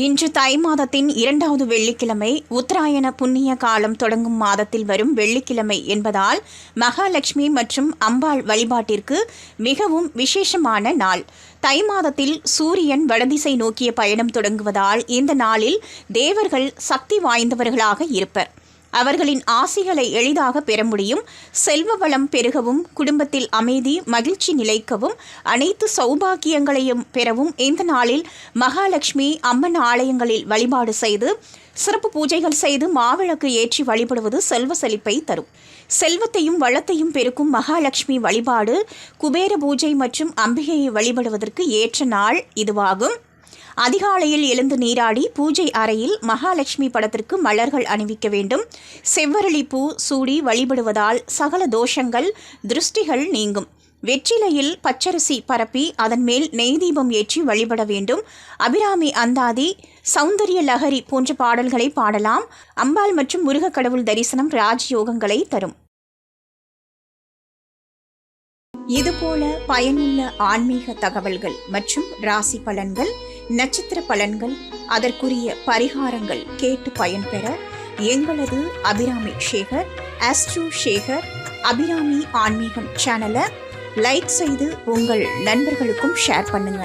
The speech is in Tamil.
இன்று தை மாதத்தின் 2வது வெள்ளிக்கிழமை, உத்தராயண புண்ணிய காலம் தொடங்கும் மாதத்தில் வரும் வெள்ளிக்கிழமை என்பதால் மகாலட்சுமி மற்றும் அம்பாள் வழிபாட்டிற்கு மிகவும் விசேஷமான நாள். தை மாதத்தில் சூரியன் வடதிசை நோக்கிய பயணம் தொடங்குவதால் இந்த நாளில் தேவர்கள் சக்தி வாய்ந்தவர்களாக இருப்பர். அவர்களின் ஆசிகளை எளிதாக பெற முடியும். செல்வ வளம் பெருகவும், குடும்பத்தில் அமைதி மகிழ்ச்சி நிலைக்கவும், அனைத்து சௌபாகியங்களையும் பெறவும் இந்த நாளில் மகாலட்சுமி அம்மன் ஆலயங்களில் வழிபாடு செய்து சிறப்பு பூஜைகள் செய்து மாவிளக்கு ஏற்றி வழிபடுவது செல்வ செழிப்பை தரும். செல்வத்தையும் வளத்தையும் பெருக்கும் மகாலட்சுமி வழிபாடு, குபேர பூஜை மற்றும் அம்பிகையை வழிபடுவதற்கு ஏற்ற நாள் இதுவாகும். அதிகாலையில் எழுந்து நீராடி பூஜை அறையில் மகாலட்சுமி படத்திற்கு மலர்கள் அணிவிக்க வேண்டும். செவ்வரளி பூ சூடி வழிபடுவதால் சகல தோஷங்கள் திருஷ்டிகள் நீங்கும். வெற்றிலையில் பச்சரிசி பரப்பி அதன் மேல் நெய் தீபம் ஏற்றி வழிபட வேண்டும். அபிராமி அந்தாதி, சௌந்தரிய லஹரி போன்ற பாடல்களை பாடலாம். அம்பாள் மற்றும் முருக கடவுள் தரிசனம் ராஜயோகங்களை தரும். இதுபோல பயனுள்ள ஆன்மீக தகவல்கள் மற்றும் ராசி பலன்கள், நட்சத்திர பலன்கள், அதற்குரிய பரிகாரங்கள் கேட்டு பயன்பெற எங்களது அபிராமி சேகர், ஆஸ்ட்ரோ சேகர், அபிராமி ஆன்மீகம் சேனலை லைக் செய்து உங்கள் நண்பர்களுக்கும் ஷேர் பண்ணுங்க.